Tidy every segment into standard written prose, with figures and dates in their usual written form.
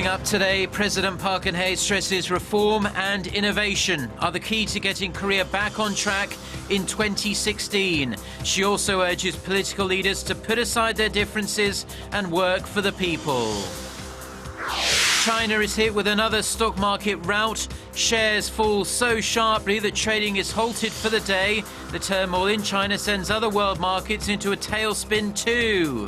Coming up today, President Park Geun-hye stresses reform and innovation are the key to getting Korea back on track in 2016. She also urges political leaders to put aside their differences and work for the people. China is hit with another stock market rout. Shares fall so sharply that trading is halted for the day. The turmoil in China sends other world markets into a tailspin too.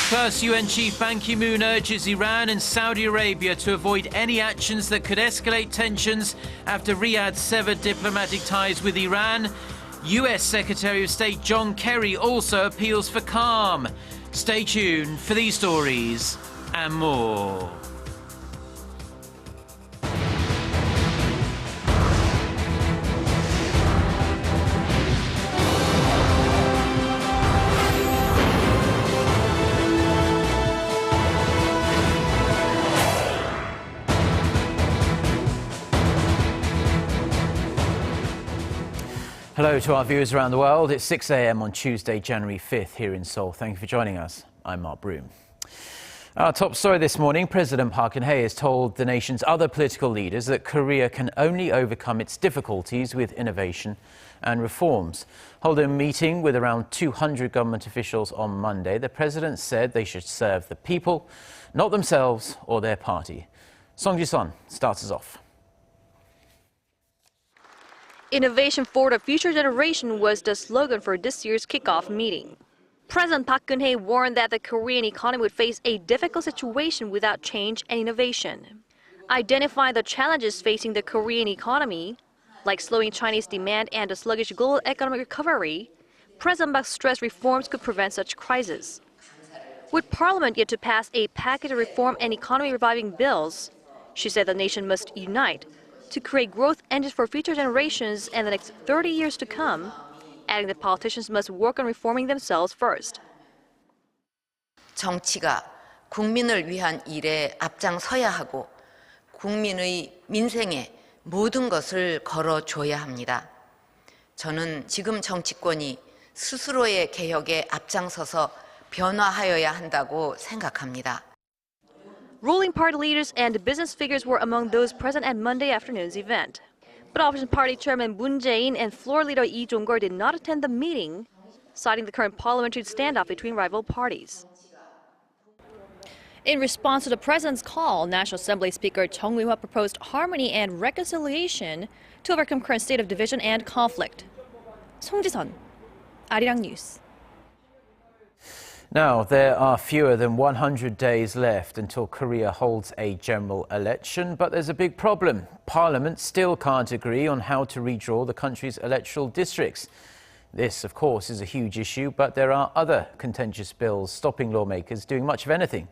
Plus, UN Chief Ban Ki-moon urges Iran and Saudi Arabia to avoid any actions that could escalate tensions after Riyadh severed diplomatic ties with Iran. US Secretary of State John Kerry also appeals for calm. Stay tuned for these stories and more. Hello to our viewers around the world. It's 6 a.m. on Tuesday, January 5th here in Seoul. Thank you for joining us. I'm Mark Broom. Our top story this morning, President Park Geun-hye has told the nation's other political leaders that Korea can only overcome its difficulties with innovation and reforms. Holding a meeting with around 200 government officials on Monday, the president said they should serve the people, not themselves or their party. Song Ji-sun starts us off. Innovation for the future generation was the slogan for this year's kickoff meeting. President Park Geun-hye warned that the Korean economy would face a difficult situation without change and innovation. Identifying the challenges facing the Korean economy, like slowing Chinese demand and the sluggish global economic recovery, President Park stressed reforms could prevent such crises. With Parliament yet to pass a package of reform and economy-reviving bills, she said the nation must unite to create growth engines for future generations and the next 30 years to come, adding that politicians must work on reforming themselves first. 정치가 국민을 위한 일에 앞장서야 하고 국민의 민생에 모든 것을 걸어줘야 합니다. 저는 지금 정치권이 스스로의 개혁에 앞장서서 변화하여야 한다고 생각합니다. Ruling party leaders and business figures were among those present at Monday afternoon's event. But Opposition Party Chairman Moon Jae-in and floor leader Lee Jong-gol did not attend the meeting, citing the current parliamentary standoff between rival parties. In response to the president's call, National Assembly Speaker Chung Ui-hwa proposed harmony and reconciliation to overcome current state of division and conflict. Song Ji-sun, Arirang News. Now, there are fewer than 100 days left until Korea holds a general election, but there's a big problem. Parliament still can't agree on how to redraw the country's electoral districts. This, of course, is a huge issue, but there are other contentious bills stopping lawmakers doing much of anything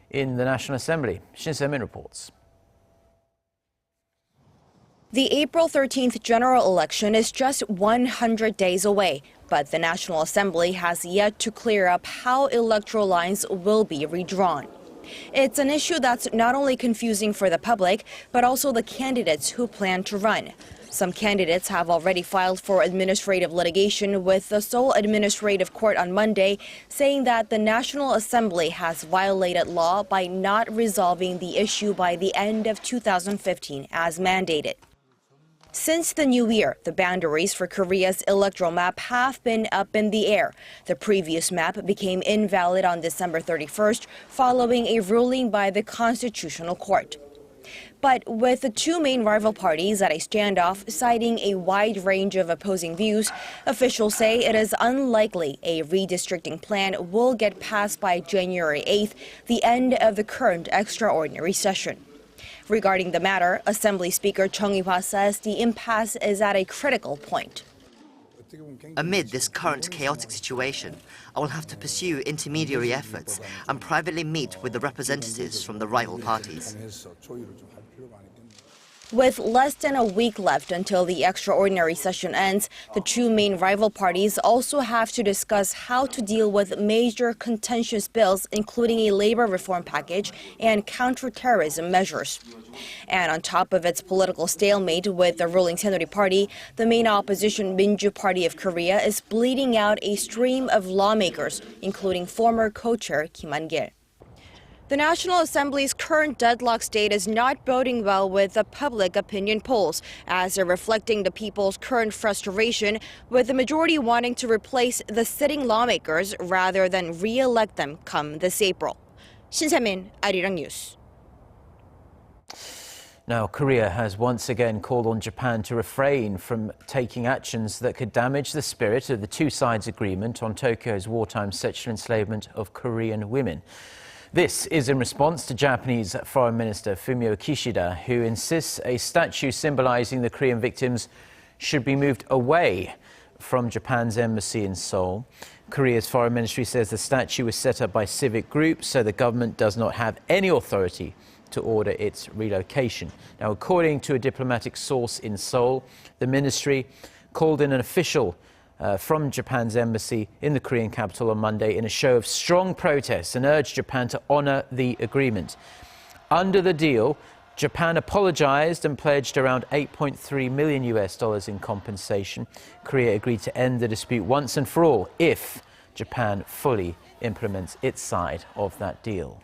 in the National Assembly. Shin Se-min reports. The April 13th general election is just 100 days away, but the National Assembly has yet to clear up how electoral lines will be redrawn. It's an issue that's not only confusing for the public, but also the candidates who plan to run. Some candidates have already filed for administrative litigation with the Seoul Administrative Court on Monday, saying that the National Assembly has violated law by not resolving the issue by the end of 2015 as mandated. Since the new year, the boundaries for Korea's electoral map have been up in the air. The previous map became invalid on December 31st following a ruling by the Constitutional Court. But with the two main rival parties at a standoff citing a wide range of opposing views, officials say it is unlikely a redistricting plan will get passed by January 8th, the end of the current extraordinary session. Regarding the matter, Assembly Speaker Chung Ui-hwa says the impasse is at a critical point. Amid this current chaotic situation, I will have to pursue intermediary efforts and privately meet with the representatives from the rival parties. With less than a week left until the extraordinary session ends, the two main rival parties also have to discuss how to deal with major contentious bills, including a labor reform package and counterterrorism measures. And on top of its political stalemate with the ruling Saenuri Party, the main opposition Minju Party of Korea is bleeding out a stream of lawmakers, including former co-chair Kim Han-gil. The National Assembly's current deadlock state is not boding well with the public opinion polls, as they're reflecting the people's current frustration, with the majority wanting to replace the sitting lawmakers rather than re-elect them come this April. 신세민, Arirang News. Now, Korea has once again called on Japan to refrain from taking actions that could damage the spirit of the two sides' agreement on Tokyo's wartime sexual enslavement of Korean women. This is in response to Japanese Foreign Minister Fumio Kishida, who insists a statue symbolizing the Korean victims should be moved away from Japan's embassy in Seoul. Korea's foreign ministry says the statue was set up by civic groups, so the government does not have any authority to order its relocation. Now, according to a diplomatic source in Seoul, the ministry called in an official from Japan's embassy in the Korean capital on Monday in a show of strong protest and urged Japan to honor the agreement. Under the deal, Japan apologized and pledged around $8.3 million in compensation. Korea agreed to end the dispute once and for all if Japan fully implements its side of that deal.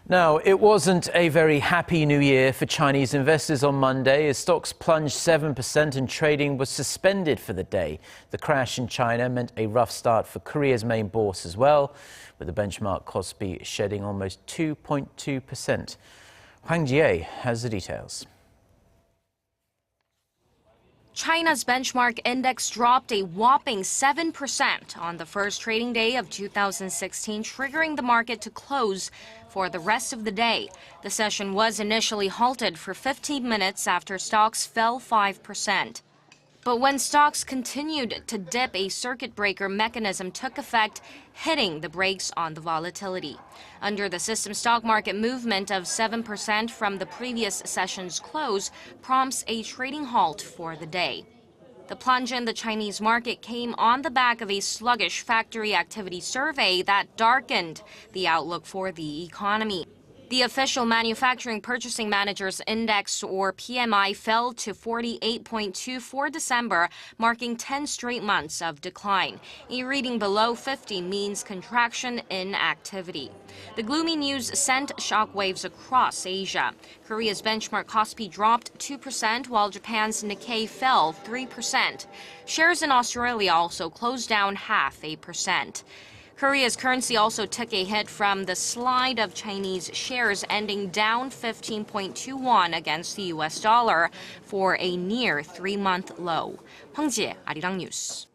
Now, it wasn't a very happy new year for Chinese investors on Monday as stocks plunged 7% and trading was suspended for the day. The crash in China meant a rough start for Korea's main bourse as well, with the benchmark Kospi shedding almost 2.2%. Hwang Jie has the details. China's benchmark index dropped a whopping 7% on the first trading day of 2016, triggering the market to close for the rest of the day. The session was initially halted for 15 minutes after stocks fell 5%. But when stocks continued to dip, a circuit breaker mechanism took effect, hitting the brakes on the volatility. Under the system, stock market movement of 7% from the previous session's close prompts a trading halt for the day. The plunge in the Chinese market came on the back of a sluggish factory activity survey that darkened the outlook for the economy. The official Manufacturing Purchasing Managers Index, or PMI, fell to 48.2 for December, marking 10 straight months of decline. A reading below 50 means contraction in activity. The gloomy news sent shockwaves across Asia. Korea's benchmark Kospi dropped 2%, while Japan's Nikkei fell 3%. Shares in Australia also closed down 0.5%. Korea's currency also took a hit from the slide of Chinese shares, ending down 15.2 won against the US dollar for a near 3-month low. Hwang Jie, Arirang News.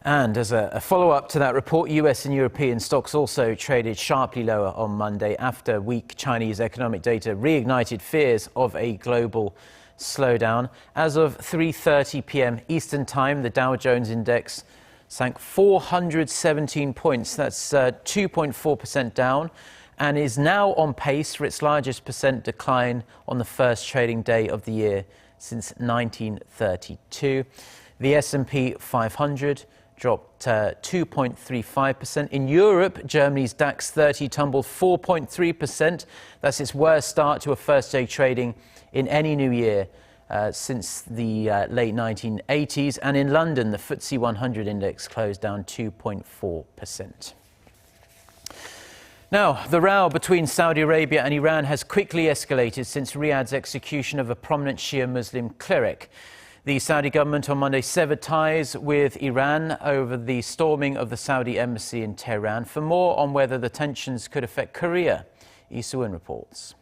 And as a follow-up to that report, US and European stocks also traded sharply lower on Monday after weak Chinese economic data reignited fears of a global slowdown. As of 3:30 p.m. Eastern Time, the Dow Jones Index sank 417 points, that's 2.4% down, and is now on pace for its largest percent decline on the first trading day of the year since 1932. The S&P 500 dropped 2.35%. In Europe, Germany's DAX 30 tumbled 4.3%. That's its worst start to a first day trading in any new year since the late 1980s. And in London, the FTSE 100 index closed down 2.4%. Now, the row between Saudi Arabia and Iran has quickly escalated since Riyadh's execution of a prominent Shia Muslim cleric. The Saudi government on Monday severed ties with Iran over the storming of the Saudi embassy in Tehran. For more on whether the tensions could affect Korea, Lee Soo-in reports.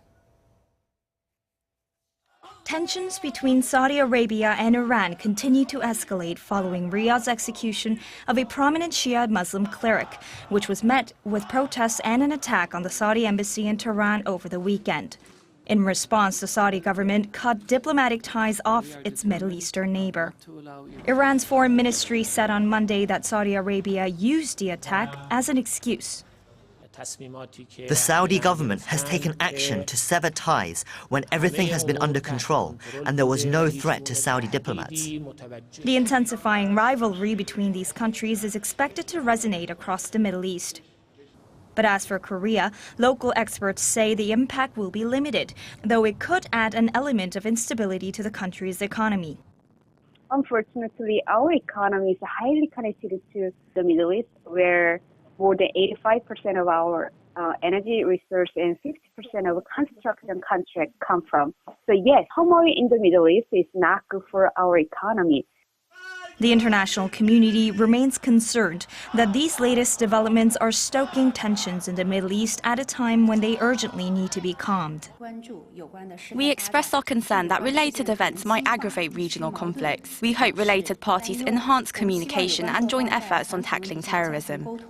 Tensions between Saudi Arabia and Iran continue to escalate following Riyadh's execution of a prominent Shia Muslim cleric, which was met with protests and an attack on the Saudi embassy in Tehran over the weekend. In response, the Saudi government cut diplomatic ties off its Middle Eastern neighbor. Iran's foreign ministry said on Monday that Saudi Arabia used the attack as an excuse. The Saudi government has taken action to sever ties when everything has been under control and there was no threat to Saudi diplomats. The intensifying rivalry between these countries is expected to resonate across the Middle East. But as for Korea, local experts say the impact will be limited, though it could add an element of instability to the country's economy. Unfortunately, our economy is highly connected to the Middle East, where more than 85% of our energy resource and 50% of construction contracts come from. So yes, turmoil in the Middle East is not good for our economy. The international community remains concerned that these latest developments are stoking tensions in the Middle East at a time when they urgently need to be calmed. We express our concern that related events might aggravate regional conflicts. We hope related parties enhance communication and joint efforts on tackling terrorism.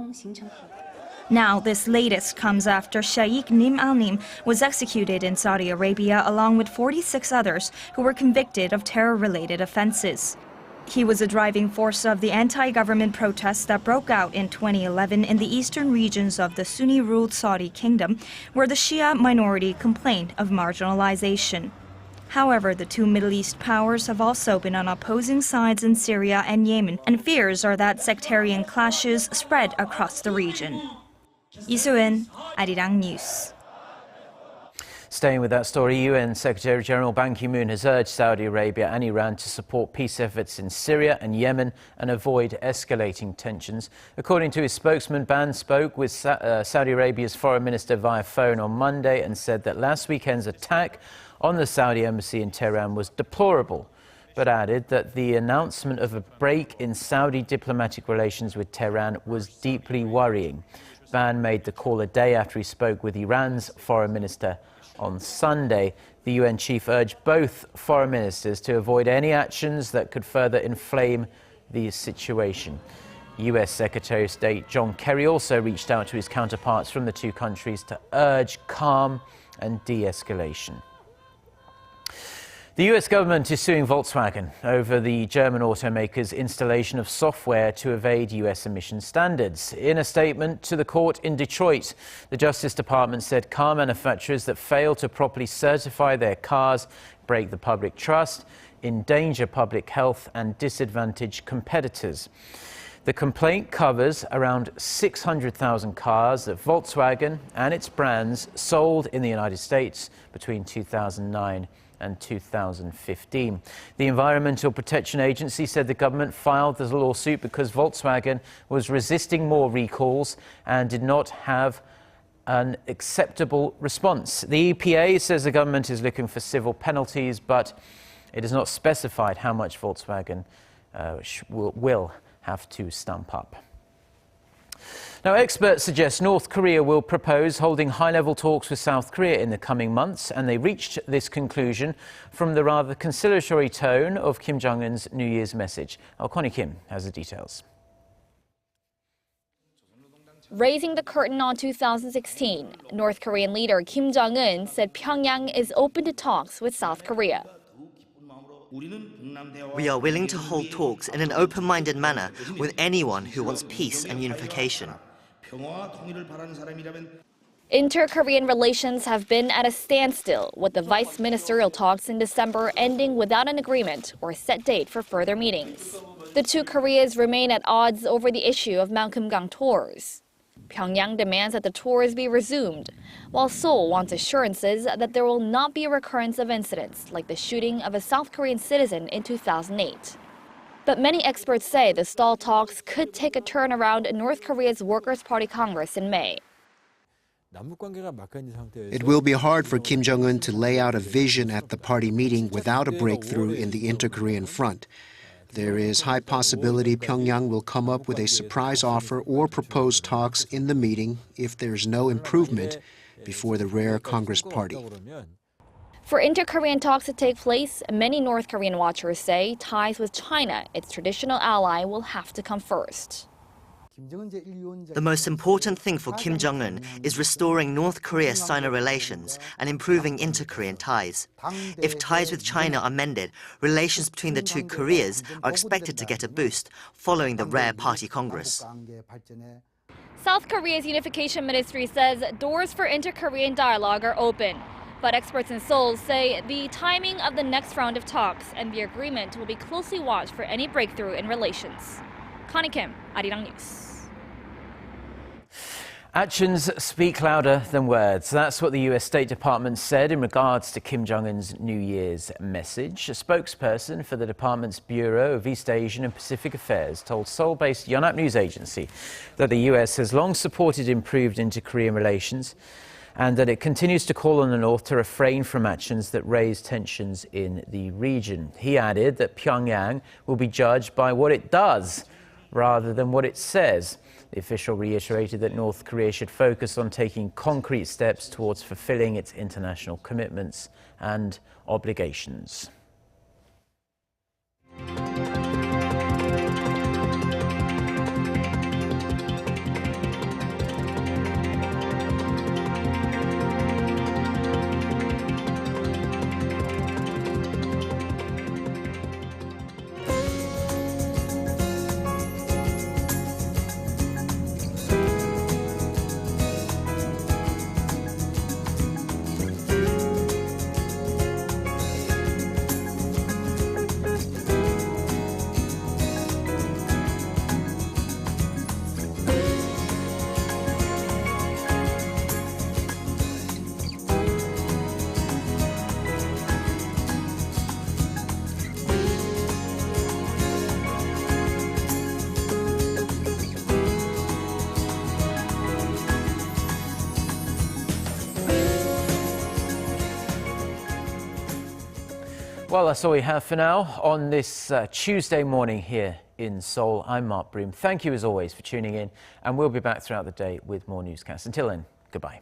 Now, this latest comes after Sheikh Nim al-Nim was executed in Saudi Arabia along with 46 others who were convicted of terror-related offenses. He was a driving force of the anti-government protests that broke out in 2011 in the eastern regions of the Sunni-ruled Saudi kingdom, where the Shia minority complained of marginalization. However, the two Middle East powers have also been on opposing sides in Syria and Yemen, and fears are that sectarian clashes spread across the region. Lee Soo-in, Arirang News. Staying with that story, UN Secretary-General Ban Ki-moon has urged Saudi Arabia and Iran to support peace efforts in Syria and Yemen and avoid escalating tensions. According to his spokesman, Ban spoke with Saudi Arabia's foreign minister via phone on Monday and said that last weekend's attack on the Saudi embassy in Tehran was deplorable, but added that the announcement of a break in Saudi diplomatic relations with Tehran was deeply worrying. Ban made the call a day after he spoke with Iran's foreign minister on Sunday. The UN chief urged both foreign ministers to avoid any actions that could further inflame the situation. US Secretary of State John Kerry also reached out to his counterparts from the two countries to urge calm and de-escalation. The US government is suing Volkswagen over the German automaker's installation of software to evade US emission standards. In a statement to the court in Detroit, the Justice Department said car manufacturers that fail to properly certify their cars break the public trust, endanger public health and disadvantage competitors. The complaint covers around 600,000 cars that Volkswagen and its brands sold in the United States between 2009 and 2015. The Environmental Protection Agency said the government filed the lawsuit because Volkswagen was resisting more recalls and did not have an acceptable response. The EPA says the government is looking for civil penalties, but it has not specified how much Volkswagen will have to stump up. Now, experts suggest North Korea will propose holding high-level talks with South Korea in the coming months, and they reached this conclusion from the rather conciliatory tone of Kim Jong-un's New Year's message. Connie Kim has the details. Raising the curtain on 2016, North Korean leader Kim Jong-un said Pyongyang is open to talks with South Korea. We are willing to hold talks in an open-minded manner with anyone who wants peace and unification. Inter-Korean relations have been at a standstill, with the vice ministerial talks in December ending without an agreement or set date for further meetings. The two Koreas remain at odds over the issue of Mount Kumgang tours. Pyongyang demands that the tours be resumed, while Seoul wants assurances that there will not be a recurrence of incidents like the shooting of a South Korean citizen in 2008. But many experts say the stalled talks could take a turn around North Korea's Workers' Party Congress in May. It will be hard for Kim Jong-un to lay out a vision at the party meeting without a breakthrough in the inter-Korean front. There is high possibility Pyongyang will come up with a surprise offer or propose talks in the meeting if there's no improvement before the rare Congress party. For inter-Korean talks to take place, many North Korean watchers say ties with China, its traditional ally, will have to come first. The most important thing for Kim Jong-un is restoring North Korea-Sino relations and improving inter-Korean ties. If ties with China are mended, relations between the two Koreas are expected to get a boost following the rare party congress. South Korea's unification ministry says doors for inter-Korean dialogue are open. But experts in Seoul say the timing of the next round of talks and the agreement will be closely watched for any breakthrough in relations. Connie Kim, Arirang News. Actions speak louder than words. That's what the US State Department said in regards to Kim Jong-un's New Year's message. A spokesperson for the department's Bureau of East Asian and Pacific Affairs told Seoul-based Yonhap News Agency that the US has long supported improved inter-Korean relations and that it continues to call on the North to refrain from actions that raise tensions in the region. He added that Pyongyang will be judged by what it does rather than what it says. The official reiterated that North Korea should focus on taking concrete steps towards fulfilling its international commitments and obligations. Well, that's all we have for now on this Tuesday morning here in Seoul. I'm Mark Broom. Thank you as always for tuning in, and we'll be back throughout the day with more newscasts. Until then, goodbye.